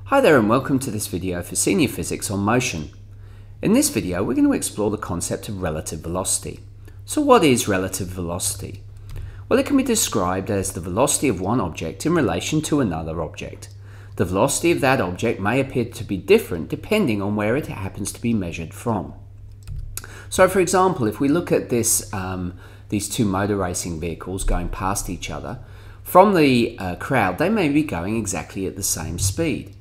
Hi there and welcome to this video for Senior Physics on Motion. In this video we're going to explore the concept of relative velocity. So what is relative velocity? Well, it can be described as the velocity of one object in relation to another object. The velocity of that object may appear to be different depending on where it happens to be measured from. So for example, if we look at this, these two motor racing vehicles going past each other, from the crowd they may be going exactly at the same speed.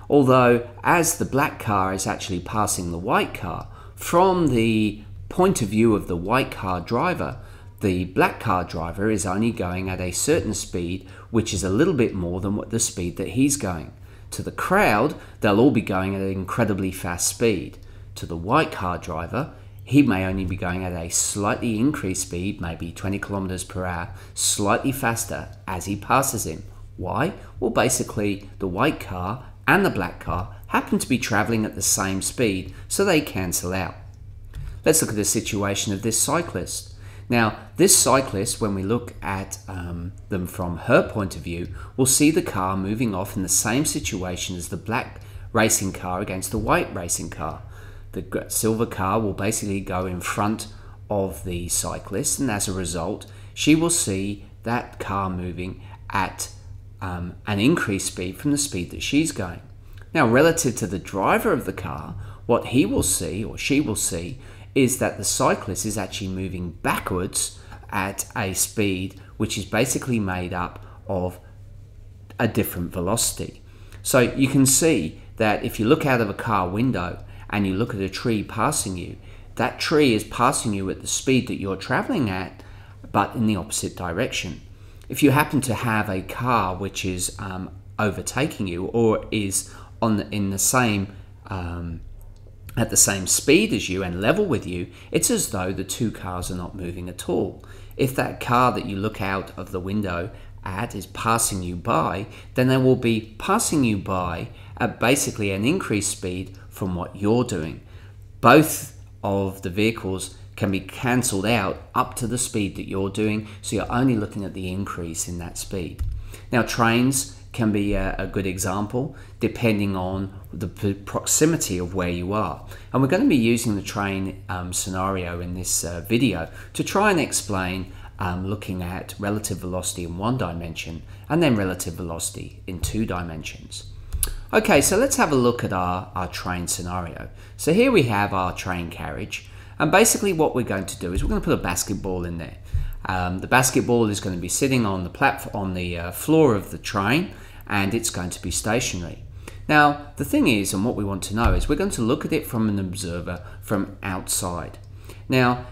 Although as the black car is actually passing the white car, from the point of view of the white car driver, the black car driver is only going at a certain speed which is a little bit more than what the speed that he's going. To the crowd, they'll all be going at an incredibly fast speed. To the white car driver, he may only be going at a slightly increased speed, maybe 20 kilometers per hour, slightly faster as he passes him. Why? Well, basically the white car and the black car happen to be traveling at the same speed, so they cancel out. Let's look at the situation of this cyclist. Now, this cyclist, when we look at them from her point of view, will see the car moving off in the same situation as the black racing car against the white racing car. The silver car will basically go in front of the cyclist, and as a result, she will see that car moving at an increased speed from the speed that she's going. Now, relative to the driver of the car, what he will see, or she will see, is that the cyclist is actually moving backwards at a speed which is basically made up of a different velocity. So you can see that if you look out of a car window and you look at a tree passing you, that tree is passing you at the speed that you're traveling at, but in the opposite direction. If you happen to have a car which is overtaking you, or is at the same speed as you and level with you, it's as though the two cars are not moving at all. If that car that you look out of the window at is passing you by, then they will be passing you by at basically an increased speed from what you're doing. Both of the vehicles can be cancelled out up to the speed that you're doing, so you're only looking at the increase in that speed. Now, trains can be a good example depending on the proximity of where you are, and we're going to be using the train scenario in this video to try and explain looking at relative velocity in one dimension and then relative velocity in two dimensions. Okay, so let's have a look at our train scenario. So here we have our train carriage, and basically what we're going to do is we're going to put a basketball in there. The basketball is going to be sitting on the floor of the train, and it's going to be stationary. Now, the thing is, and what we want to know is, we're going to look at it from an observer from outside. Now,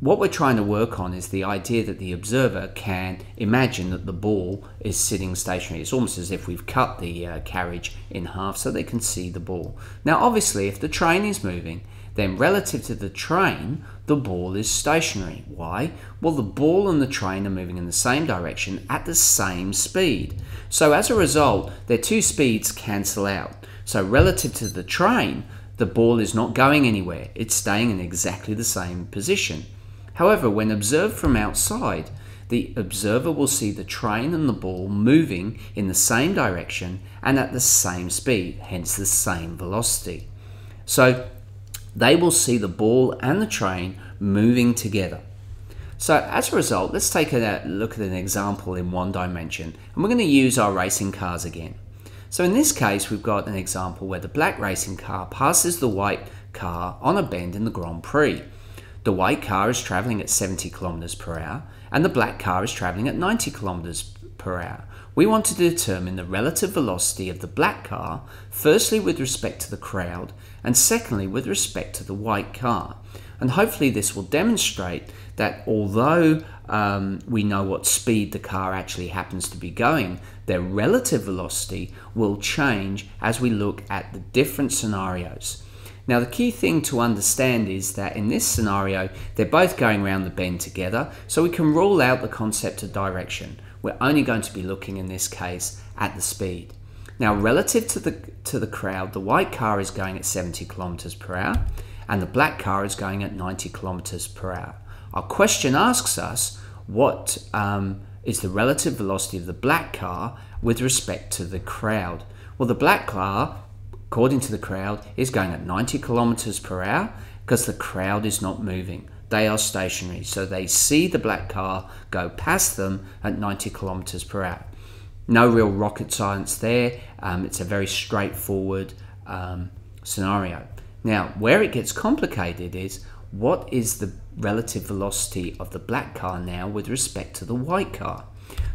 what we're trying to work on is the idea that the observer can imagine that the ball is sitting stationary. It's almost as if we've cut the carriage in half so they can see the ball. Now, obviously, if the train is moving, then relative to the train, the ball is stationary. Why? Well, the ball and the train are moving in the same direction at the same speed. So as a result, their two speeds cancel out. So relative to the train, the ball is not going anywhere. It's staying in exactly the same position. However, when observed from outside, the observer will see the train and the ball moving in the same direction and at the same speed, hence the same velocity. So they will see the ball and the train moving together. So as a result, let's take a look at an example in one dimension, and we're going to use our racing cars again. So in this case, we've got an example where the black racing car passes the white car on a bend in the Grand Prix. The white car is traveling at 70 kilometers per hour, and the black car is traveling at 90 kilometers per hour. We want to determine the relative velocity of the black car, firstly with respect to the crowd, and secondly with respect to the white car. And hopefully this will demonstrate that although we know what speed the car actually happens to be going, their relative velocity will change as we look at the different scenarios. Now, the key thing to understand is that in this scenario, they're both going around the bend together, so we can rule out the concept of direction. We're only going to be looking in this case at the speed. Now, relative to the crowd, the white car is going at 70 kilometers per hour and the black car is going at 90 kilometers per hour. Our question asks us what is the relative velocity of the black car with respect to the crowd. Well, the black car, according to the crowd, is going at 90 kilometers per hour because the crowd is not moving. They are stationary, so they see the black car go past them at 90 kilometers per hour. No real rocket science there. It's a very straightforward scenario. Now, where it gets complicated is, what is the relative velocity of the black car now with respect to the white car?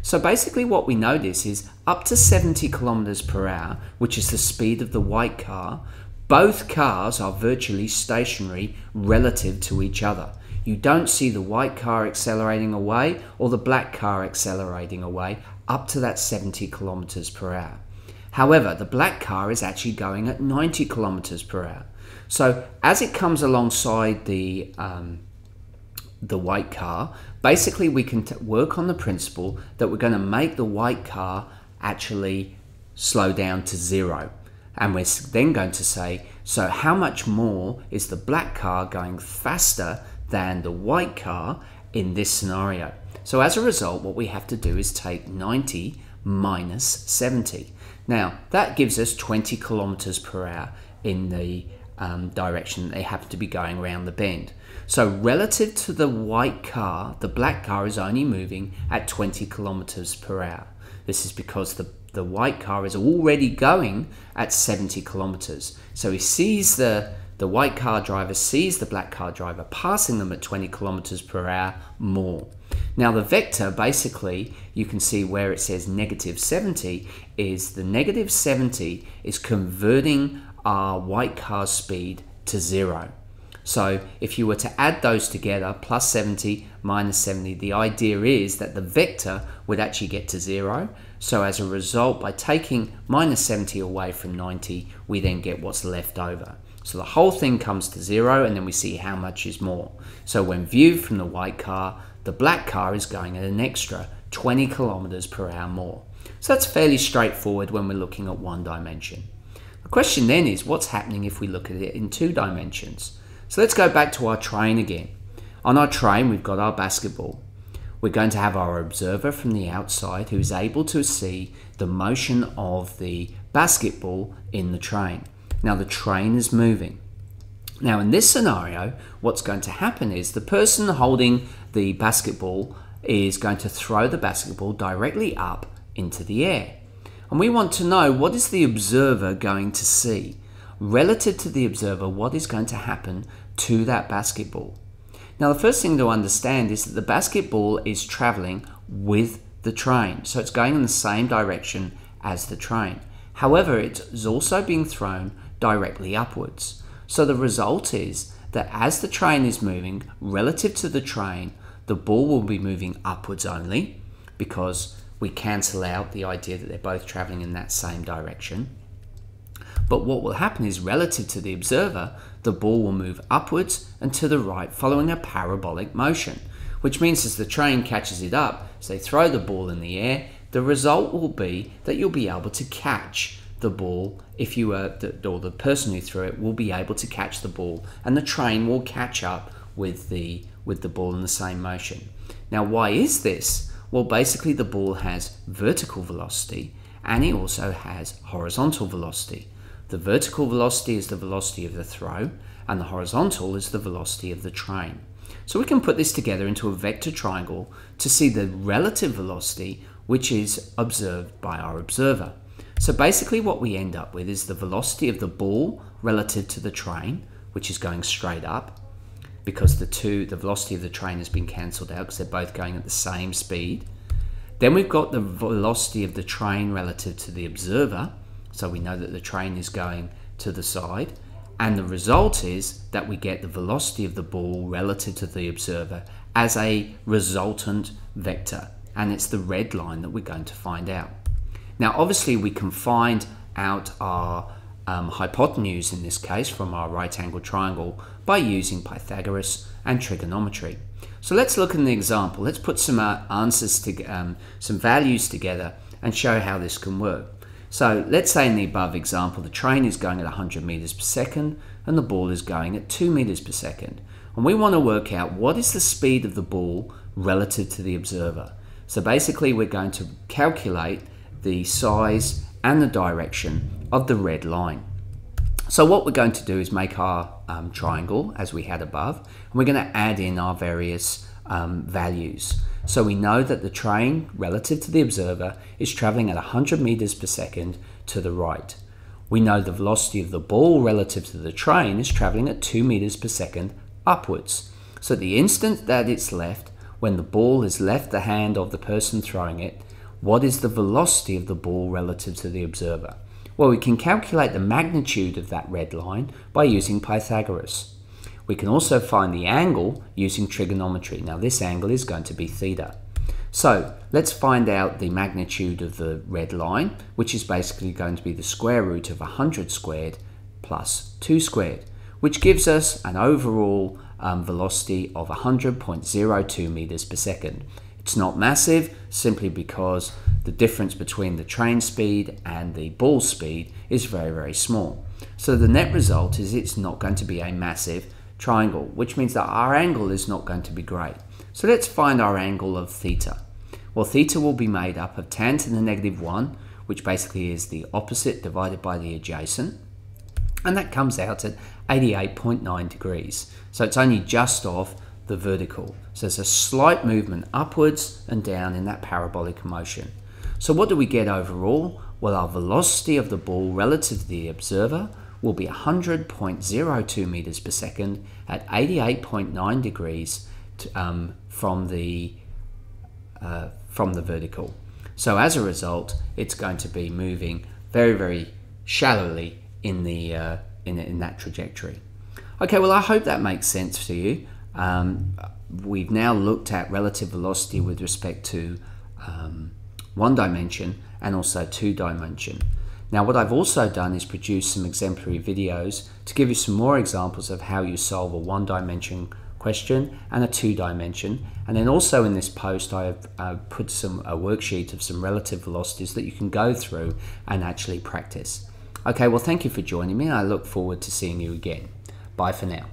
So basically what we notice is up to 70 kilometers per hour, which is the speed of the white car, both cars are virtually stationary relative to each other. You don't see the white car accelerating away or the black car accelerating away up to that 70 kilometers per hour. However, the black car is actually going at 90 kilometers per hour. So as it comes alongside the white car, basically we can work on the principle that we're going to make the white car actually slow down to zero. And we're then going to say, so how much more is the black car going faster than the white car in this scenario? So as a result, what we have to do is take 90 minus 70. Now, that gives us 20 kilometers per hour in the direction they happen to be going around the bend. So relative to the white car, the black car is only moving at 20 kilometers per hour. This is because the white car is already going at 70 kilometers. So he sees the white car driver sees the black car driver passing them at 20 kilometers per hour more. Now the vector, basically, you can see where it says negative 70, is the negative 70 is converting our white car's speed to zero. So if you were to add those together, plus 70 minus 70, the idea is that the vector would actually get to zero. So as a result, by taking minus 70 away from 90, we then get what's left over. So the whole thing comes to zero, and then we see how much is more. So when viewed from the white car, the black car is going at an extra 20 kilometers per hour more. So that's fairly straightforward when we're looking at one dimension. The question then is, what's happening if we look at it in two dimensions? So let's go back to our train again. On our train, we've got our basketball. We're going to have our observer from the outside who is able to see the motion of the basketball in the train. Now the train is moving. Now in this scenario, what's going to happen is the person holding the basketball is going to throw the basketball directly up into the air. And we want to know, what is the observer going to see? Relative to the observer, what is going to happen to that basketball? Now the first thing to understand is that the basketball is traveling with the train. So it's going in the same direction as the train. However, it is also being thrown directly upwards. So the result is that as the train is moving, relative to the train, the ball will be moving upwards only, because we cancel out the idea that they're both traveling in that same direction. But what will happen is, relative to the observer, the ball will move upwards and to the right following a parabolic motion, which means as the train catches it up, as they throw the ball in the air, the result will be that you'll be able to catch the ball. If you were, or the person who threw it will be able to catch the ball, and the train will catch up with the ball in the same motion. Now, why is this? Well, basically the ball has vertical velocity and it also has horizontal velocity. The vertical velocity is the velocity of the throw, and the horizontal is the velocity of the train. So we can put this together into a vector triangle to see the relative velocity which is observed by our observer. So basically what we end up with is the velocity of the ball relative to the train, which is going straight up, because the velocity of the train has been cancelled out because they're both going at the same speed. Then we've got the velocity of the train relative to the observer, so we know that the train is going to the side, and the result is that we get the velocity of the ball relative to the observer as a resultant vector, and it's the red line that we're going to find out. Now obviously we can find out our hypotenuse in this case from our right angle triangle by using Pythagoras and trigonometry. So let's look at an example. Let's put some answers to some values together and show how this can work. So let's say in the above example, the train is going at 100 meters per second and the ball is going at 2 meters per second. And we want to work out what is the speed of the ball relative to the observer. So basically we're going to calculate the size and the direction of the red line. So what we're going to do is make our triangle as we had above, and we're going to add in our various values. So we know that the train relative to the observer is traveling at 100 meters per second to the right. We know the velocity of the ball relative to the train is traveling at 2 meters per second upwards. So at the instant that it's left, when the ball has left the hand of the person throwing it, what is the velocity of the ball relative to the observer? Well, we can calculate the magnitude of that red line by using Pythagoras. We can also find the angle using trigonometry. Now this angle is going to be theta. So let's find out the magnitude of the red line, which is basically going to be the square root of 100 squared plus 2 squared, which gives us an overall velocity of 100.02 meters per second. It's not massive, simply because the difference between the train speed and the ball speed is very, very small. So the net result is it's not going to be a massive triangle, which means that our angle is not going to be great. So let's find our angle of theta. Well, theta will be made up of tan to the negative 1, which basically is the opposite divided by the adjacent, and that comes out at 88.9 degrees. So it's only just off the vertical. So there's a slight movement upwards and down in that parabolic motion. So what do we get overall? Well, our velocity of the ball relative to the observer will be 100.02 meters per second at 88.9 degrees from the vertical. So as a result, it's going to be moving very, very shallowly in the in that trajectory. Okay, well, I hope that makes sense to you. We've now looked at relative velocity with respect to one dimension and also two dimension. Now what I've also done is produce some exemplary videos to give you some more examples of how you solve a one dimension question and a two dimension, and then also in this post I have put a worksheet of some relative velocities that you can go through and actually practice. Okay, well, thank you for joining me. I look forward to seeing you again. Bye for now.